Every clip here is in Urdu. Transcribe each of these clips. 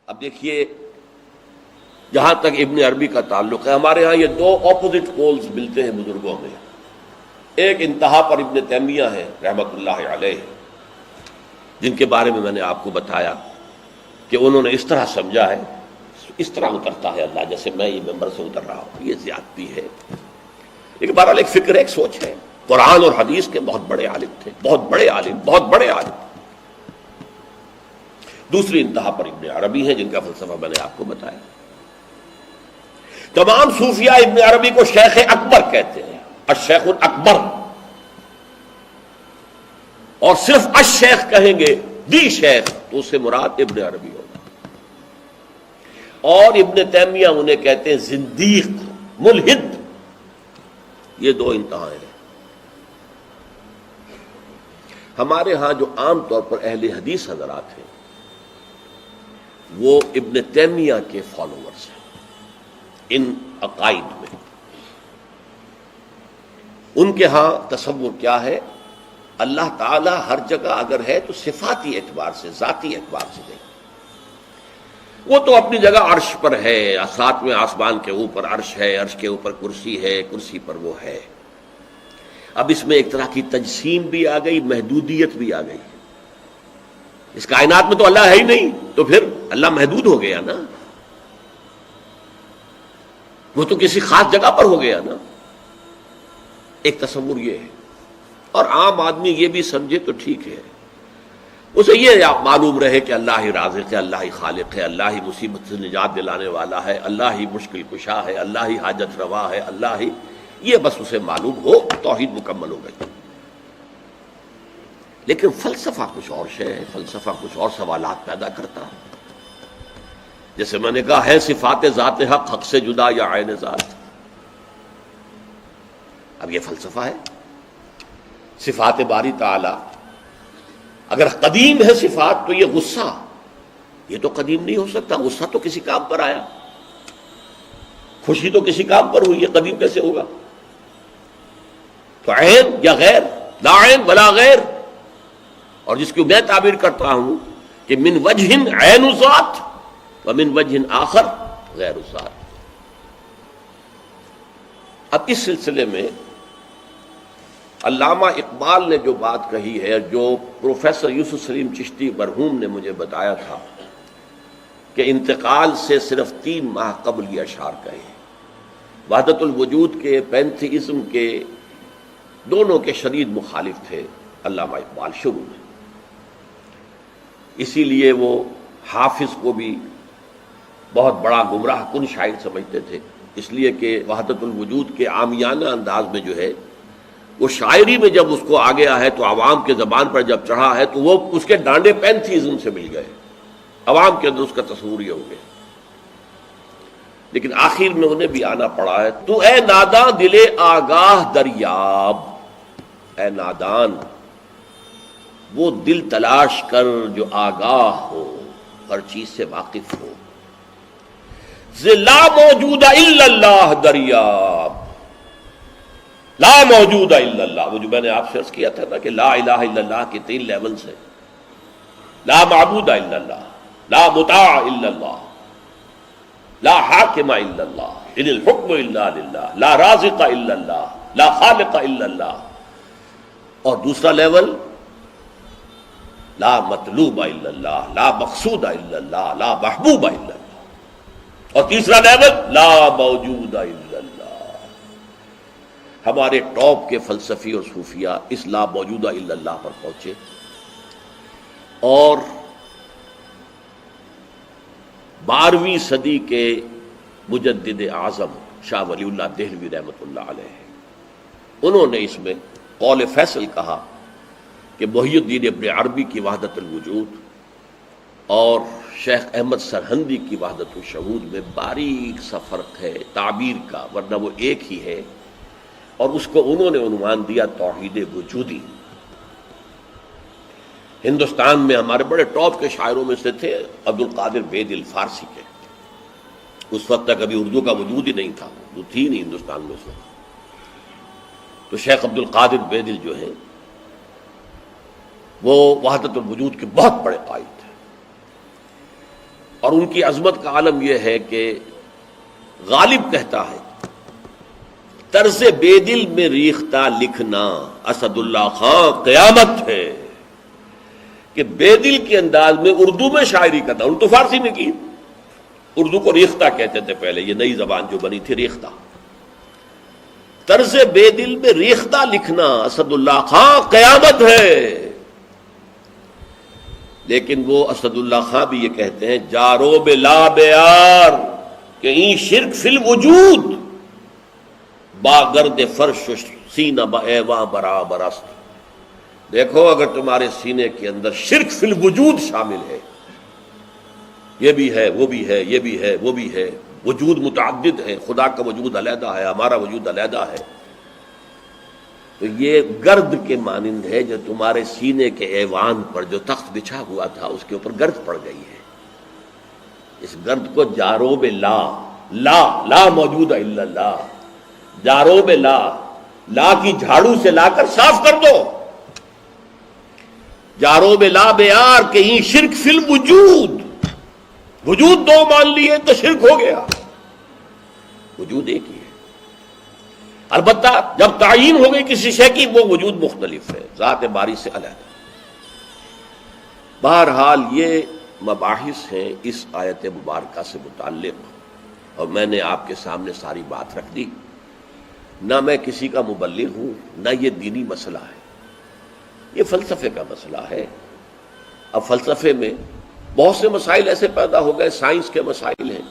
اب دیکھیے جہاں تک ابن عربی کا تعلق ہے، ہمارے ہاں یہ دو اپوزٹ پولز ملتے ہیں بزرگوں میں. ایک انتہا پر ابن تیمیہ ہے رحمۃ اللہ علیہ، جن کے بارے میں نے آپ کو بتایا کہ انہوں نے اس طرح سمجھا ہے، اس طرح اترتا ہے اللہ جیسے میں یہ ممبر سے اتر رہا ہوں، یہ زیادتی ہے. لیکن بہرحال ایک فکر ہے، ایک سوچ ہے. قرآن اور حدیث کے بہت بڑے عالم تھے، بہت بڑے عالم، بہت بڑے عالم. دوسری انتہا پر ابن عربی ہیں جن کا فلسفہ میں نے آپ کو بتایا. تمام صوفیاء ابن عربی کو شیخ اکبر کہتے ہیں، الشیخ الاکبر، اور صرف الشیخ کہیں گے، دی شیخ، تو اس سے مراد ابن عربی ہوگا. اور ابن تیمیہ انہیں کہتے ہیں زندیق، ملحد. یہ دو انتہائیں ہیں. ہمارے ہاں جو عام طور پر اہل حدیث حضرات ہیں وہ ابن تیمیہ کے فالوورز ہیں ان عقائد میں. ان کے ہاں تصور کیا ہے؟ اللہ تعالی ہر جگہ اگر ہے تو صفاتی اعتبار سے، ذاتی اعتبار سے نہیں. وہ تو اپنی جگہ عرش پر ہے، ساتویں آسمان کے اوپر عرش ہے، عرش کے اوپر کرسی ہے، کرسی پر وہ ہے. اب اس میں ایک طرح کی تجسیم بھی آ گئی، محدودیت بھی آ گئی. اس کائنات میں تو اللہ ہے ہی نہیں، تو پھر اللہ محدود ہو گیا نا، وہ تو کسی خاص جگہ پر ہو گیا نا. ایک تصور یہ ہے. اور عام آدمی یہ بھی سمجھے تو ٹھیک ہے، اسے یہ معلوم رہے کہ اللہ ہی رازق ہے، اللہ ہی خالق ہے، اللہ ہی مصیبت سے نجات دلانے والا ہے، اللہ ہی مشکل کشا ہے، اللہ ہی حاجت روا ہے، اللہ ہی، یہ بس اسے معلوم ہو، توحید مکمل ہو گئی. لیکن فلسفہ کچھ اور شے ہے، فلسفہ کچھ اور سوالات پیدا کرتا ہے. جیسے میں نے کہا ہے صفات ذات حق حق سے جدا یا عین ذات. اب یہ فلسفہ ہے. صفات باری تعالی اگر قدیم ہے صفات تو یہ غصہ، یہ تو قدیم نہیں ہو سکتا. غصہ تو کسی کام پر آیا، خوشی تو کسی کام پر ہوئی، یہ قدیم کیسے ہوگا؟ تو عین یا غیر، لا عین ولا غیر. اور جس کی میں تعبیر کرتا ہوں کہ من وجہ عین ذات ومن وجہ آخر غیر ذات. اب اس سلسلے میں علامہ اقبال نے جو بات کہی ہے، جو پروفیسر یوسف سلیم چشتی مرحوم نے مجھے بتایا تھا کہ انتقال سے صرف 3 ماہ قبل یہ اشعار کہے. وحدت الوجود کے، پینتھیزم کے، دونوں کے شدید مخالف تھے علامہ اقبال شروع میں. اسی لیے وہ حافظ کو بھی بہت بڑا گمراہ کن شاعر سمجھتے تھے، اس لیے کہ وحدت الوجود کے عامیانہ انداز میں جو ہے وہ شاعری میں جب اس کو آ گیا ہے تو عوام کے زبان پر جب چڑھا ہے تو وہ اس کے ڈانڈے پینتھیزم سے مل گئے، عوام کے اندر اس کا تصور یہ ہو گیا. لیکن آخر میں انہیں بھی آنا پڑا ہے. تو اے ناداں دل آگاہ دریاب، اے نادان وہ دل تلاش کر جو آگاہ ہو، ہر چیز سے واقف ہو. لا موجود الا اللہ دریاب، لا موجود الا اللہ. وہ جو میں نے آپ سے عرض کیا تھا نا کہ لا الہ الا اللہ کے 3 لیولز ہیں. لا معبود الا اللہ، لا مطاع الا اللہ، لا حاکم الا اللہ، ان الحکم الا للہ، لا رازق الا اللہ، لا خالق الا اللہ. اور دوسرا لیول لا مطلوب الا اللہ، لا مقصود الا اللہ، لا محبوب الا اللہ. اور تیسرا لیول لا موجود الا اللہ. ہمارے ٹاپ کے فلسفی اور صوفیاء اس لا موجودہ الا اللہ پر پہنچے. اور 12ویں صدی کے مجدد اعظم شاہ ولی اللہ دہلوی رحمۃ اللہ علیہ، انہوں نے اس میں قول فیصل کہا کہ محی الدین ابن عربی کی وحدت الوجود اور شیخ احمد سرہندی کی وحدت الشہود میں باریک سا فرق ہے تعبیر کا، ورنہ وہ ایک ہی ہے. اور اس کو انہوں نے عنوان دیا توحید وجودی. ہندوستان میں ہمارے بڑے ٹاپ کے شاعروں میں سے تھے عبد القادر بید الفارسی کے. اس وقت تک ابھی اردو کا وجود ہی نہیں تھا، اردو تھی نہیں ہندوستان میں اس وقت. تو شیخ عبد القادر بیدل جو ہیں وہ وحدت الوجود کے بہت بڑے قائد تھے. اور ان کی عظمت کا عالم یہ ہے کہ غالب کہتا ہے طرز بے دل میں ریختہ لکھنا اسد اللہ خان قیامت ہے، کہ بے دل کے انداز میں اردو میں شاعری کرنا، اردو فارسی میں کی، اردو کو ریختہ کہتے تھے پہلے، یہ نئی زبان جو بنی تھی ریختہ، طرز بے دل میں ریختہ لکھنا اسد اللہ خان قیامت ہے۔ لیکن وہ اسد اللہ خان بھی یہ کہتے ہیں جارو بلا بیار کہ این شرک فی الوجود باگرد فرش سینہ با ایواں برابر است۔ دیکھو اگر تمہارے سینے کے اندر شرک فی الوجود شامل ہے، یہ بھی ہے وہ بھی ہے یہ بھی ہے وہ بھی ہے، وجود متعدد ہے، خدا کا وجود علیحدہ ہے، ہمارا وجود علیحدہ ہے، تو یہ گرد کے مانند ہے جو تمہارے سینے کے ایوان پر جو تخت بچھا ہوا تھا اس کے اوپر گرد پڑ گئی ہے۔ اس گرد کو جاروب لا، لا موجود ہے الا اللہ، جاروب لا کی جھاڑو سے لا کر صاف کر دو، جاروب لا بیار کہیں شرک فی الوجود، وجود دو مان لیے تو شرک ہو گیا، وجود ایک ہی ہے۔ البتہ جب تعین ہو گئی کسی شے کی وہ وجود مختلف ہے، ذات باری سے علیحدہ۔ بہرحال یہ مباحث ہیں اس آیت مبارکہ سے متعلق، اور میں نے آپ کے سامنے ساری بات رکھ دی۔ نہ میں کسی کا مبلغ ہوں، نہ یہ دینی مسئلہ ہے، یہ فلسفے کا مسئلہ ہے۔ اب فلسفے میں بہت سے مسائل ایسے پیدا ہو گئے، سائنس کے مسائل ہیں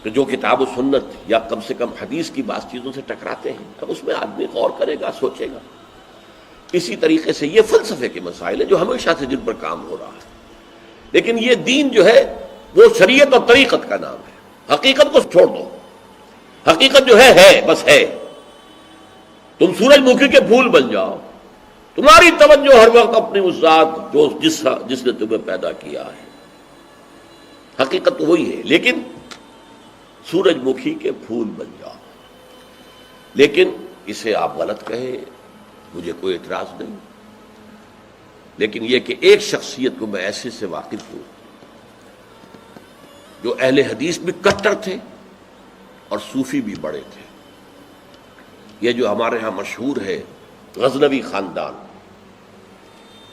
کہ جو کتاب و سنت یا کم سے کم حدیث کی بعض چیزوں سے ٹکراتے ہیں، اب اس میں آدمی غور کرے گا، سوچے گا۔ اسی طریقے سے یہ فلسفے کے مسائل ہیں جو ہمیشہ سے جن پر کام ہو رہا ہے، لیکن یہ دین جو ہے وہ شریعت اور طریقت کا نام ہے۔ حقیقت کو چھوڑ دو، حقیقت جو ہے بس ہے۔ تم سورج مکھی کے پھول بن جاؤ، تمہاری توجہ ہر وقت اپنی اس ذات جس نے تمہیں پیدا کیا ہے، حقیقت تو وہی ہے، لیکن سورج مکھی کے پھول بن جاؤ۔ لیکن اسے آپ غلط کہیں، مجھے کوئی اعتراض نہیں، لیکن یہ کہ ایک شخصیت کو میں ایسے سے واقف ہوں جو اہل حدیث بھی کٹر تھے اور صوفی بھی بڑے تھے۔ یہ جو ہمارے ہاں مشہور ہے غزنوی خاندان،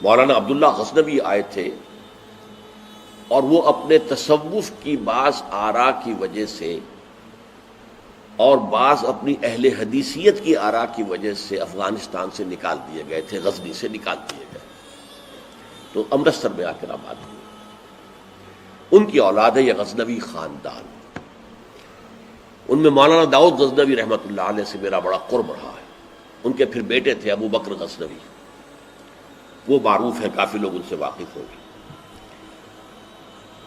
مولانا عبداللہ غزنوی آئے تھے اور وہ اپنے تصوف کی بعض آراء کی وجہ سے اور بعض اپنی اہل حدیثیت کی آراء کی وجہ سے افغانستان سے نکال دیے گئے تھے، غزنی سے نکال دیے گئے، تو امرتسر میں آ کر آباد ہوئے۔ ان کی اولاد ہے یہ غزنوی خاندان، ان میں مولانا داؤد غزنوی رحمۃ اللہ علیہ سے میرا بڑا قرب رہا ہے۔ ان کے پھر بیٹے تھے ابو بکر غزنوی، وہ معروف ہیں، کافی لوگ ان سے واقف ہوں گے۔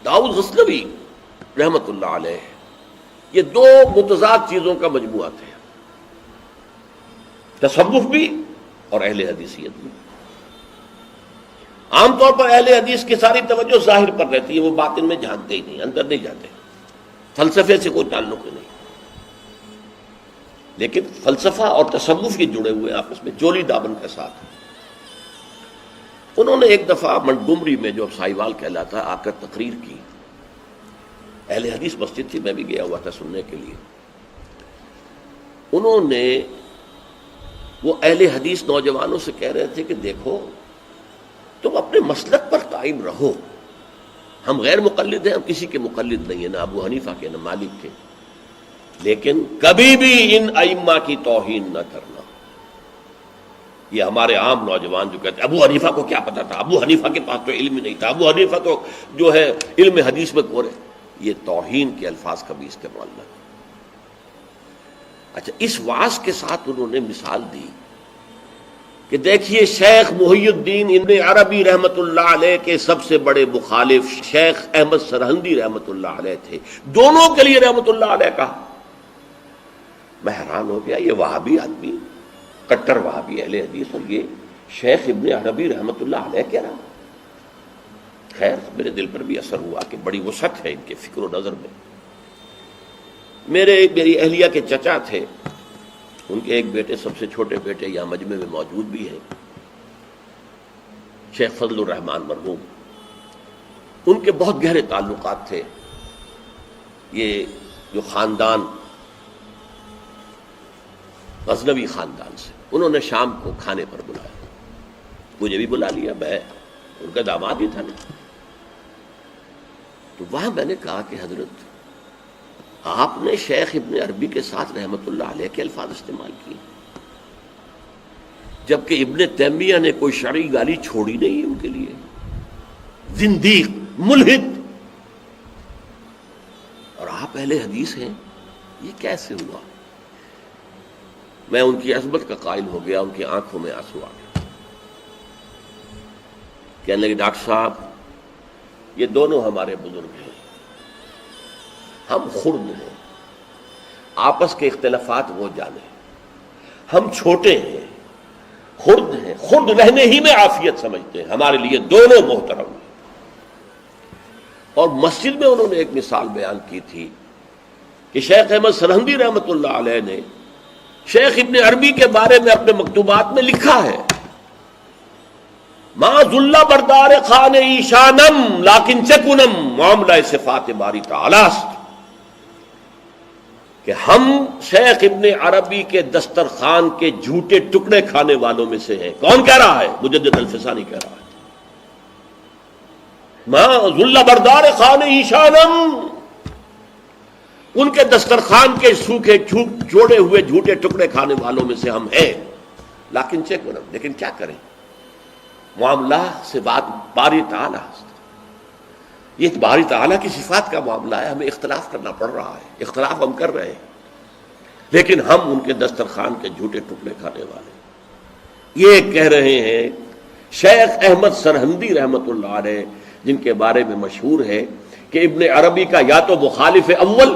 داؤد غزنوی رحمۃ اللہ علیہ یہ دو متضاد چیزوں کا مجموعہ تھے، تصوف بھی اور اہل حدیثیت بھی۔ عام طور پر اہل حدیث کی ساری توجہ ظاہر پر رہتی ہے، وہ باطن میں جانتے ہی نہیں، اندر نہیں جاتے، فلسفے سے کوئی تعلق ہی نہیں۔ لیکن فلسفہ اور تصوف یہ جڑے ہوئے آپس میں چولی دامن کے ساتھ۔ انہوں نے ایک دفعہ منٹگمری میں جو اب سائیوال کہلاتا ہے آ کر تقریر کی، اہل حدیث مسجد تھی، میں بھی گیا ہوا تھا سننے کے لیے۔ انہوں نے وہ اہل حدیث نوجوانوں سے کہہ رہے تھے کہ دیکھو تم اپنے مسلک پر قائم رہو، ہم غیر مقلد ہیں، ہم کسی کے مقلد نہیں ہیں، نہ ابو حنیفہ کے نہ مالک کے، لیکن کبھی بھی ان ائمہ کی توہین نہ کرنا۔ یہ ہمارے عام نوجوان جو کہتے ہیں ابو حنیفہ کو کیا پتا تھا، ابو حنیفہ کے پاس تو علم ہی نہیں تھا، ابو حنیفہ تو جو ہے علم حدیث میں کورے، یہ توہین کے الفاظ کبھی استعمال نہ کریں۔ اچھا، اس واعظ کے ساتھ انہوں نے مثال دی کہ دیکھیے شیخ محی الدین ابن عربی رحمت اللہ علیہ کے سب سے بڑے مخالف شیخ احمد سرہندی رحمت اللہ علیہ تھے، دونوں کے لیے رحمت اللہ علیہ کہا۔ میں حیران ہو گیا، یہ وہابی آدمی، کٹر وہابی اہل حدیث، اور یہ شیخ ابن عربی رحمت اللہ علیہ کہہ رہا۔ خیر میرے دل پر بھی اثر ہوا کہ بڑی وسعت ہے ان کے فکر و نظر میں۔ میری اہلیہ کے چچا تھے، ان کے ایک بیٹے، سب سے چھوٹے بیٹے یہاں مجمع میں موجود بھی ہیں، شیخ فضل الرحمان مرحوم۔ ان کے بہت گہرے تعلقات تھے یہ جو خاندان غزنوی خاندان سے. انہوں نے شام کو کھانے پر بلایا، مجھے بھی بلا لیا، میں ان کا داماد ہی تھا نا. تو وہاں میں نے کہا کہ حضرت آپ نے شیخ ابن عربی کے ساتھ رحمت اللہ علیہ کے الفاظ استعمال کیے، جبکہ ابن تیمیہ نے کوئی شرعی گالی چھوڑی نہیں ان کے لیے. زندیق، ملحد، اور آپ اہل حدیث ہیں، یہ کیسے ہوا؟ میں ان کی عظمت کا قائل ہو گیا، ان کی آنکھوں میں آنسو آ گیا. کہنے لگے ڈاکٹر صاحب یہ دونوں ہمارے بزرگ ہیں، ہم خرد ہیں، آپس کے اختلافات وہ جانے، ہم چھوٹے ہیں، خرد ہیں، خرد رہنے ہی میں عافیت سمجھتے ہیں، ہمارے لیے دونوں محترم ہیں. اور مسجد میں انہوں نے ایک مثال بیان کی تھی کہ شیخ احمد سرہندی رحمۃ اللہ علیہ نے شیخ ابن عربی کے بارے میں اپنے مکتوبات میں لکھا ہے، ما ذل بردار خان ایشانم لیکن چکنم معاملہ صفات باری تعالی است، کہ ہم شیخ ابن عربی کے دسترخوان کے جھوٹے ٹکڑے کھانے والوں میں سے ہیں. کون کہہ رہا ہے؟ مجدد الفسانی کہہ رہا ہے. ما ذل بردار خان ایشانم، ان کے دسترخوان کے سوکھے جوڑے ہوئے جھوٹے ٹکڑے کھانے والوں میں سے ہم ہیں. لیکن چکنم، لیکن کیا کریں، معاملہ سے بات باری تعالی است. یہ باری تعالیٰ کی صفات کا معاملہ ہے، ہمیں اختلاف کرنا پڑ رہا ہے، اختلاف ہم کر رہے ہیں، لیکن ہم ان کے دسترخوان کے جھوٹے ٹکڑے کھانے والے. یہ کہہ رہے ہیں شیخ احمد سرہندی رحمت اللہ علیہ، جن کے بارے میں مشہور ہے کہ ابن عربی کا یا تو مخالف اول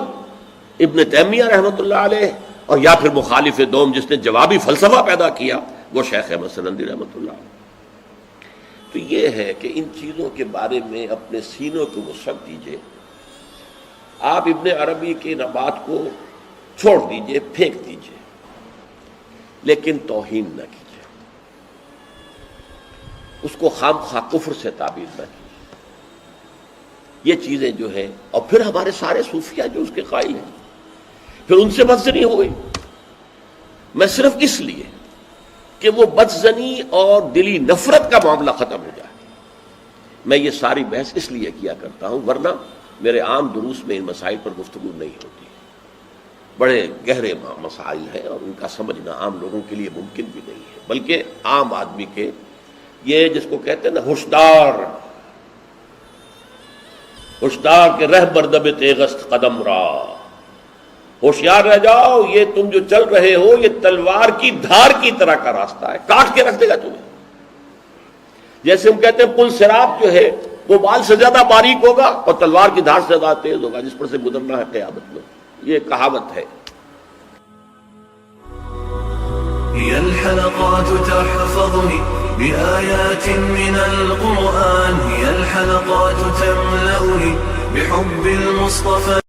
ابن تیمیہ رحمت اللہ علیہ، اور یا پھر مخالف دوم جس نے جوابی فلسفہ پیدا کیا وہ شیخ احمد سرہندی رحمت اللہ علیہ. تو یہ ہے کہ ان چیزوں کے بارے میں اپنے سینوں کو وسعت دیجئے. آپ ابن عربی کی بات کو چھوڑ دیجئے، پھینک دیجئے، لیکن توہین نہ کیجئے، اس کو خام خواہ کفر سے تعبیر نہ کیجئے. یہ چیزیں جو ہیں، اور پھر ہمارے سارے صوفیہ جو اس کے قائل ہیں، پھر ان سے بدزنی ہو گئی. میں صرف اس لیے کہ وہ بدزنی اور دلی نفرت کا معاملہ ختم ہو جائے، میں یہ ساری بحث اس لیے کیا کرتا ہوں، ورنہ میرے عام دروس میں ان مسائل پر گفتگو نہیں ہوتی. بڑے گہرے مسائل ہیں اور ان کا سمجھنا عام لوگوں کے لیے ممکن بھی نہیں ہے، بلکہ عام آدمی کے، یہ جس کو کہتے ہیں نا ہوشدار کے رہ بردب تیغست قدم را، ہوشیار رہ جاؤ، یہ تم جو چل رہے ہو یہ تلوار کی دھار کی طرح کا راستہ ہے، کاٹ کے رکھ دے گا تمہیں. جیسے ہم کہتے ہیں پل صراط جو ہے وہ بال سے زیادہ باریک ہوگا اور تلوار کی دھار سے زیادہ تیز ہوگا، جس پر سے گزرنا ہے قیامت میں. یہ کہاوت ہے. هي الحلقات تحفظني بآيات من القرآن، هي الحلقات تملأني بحب المصطفى.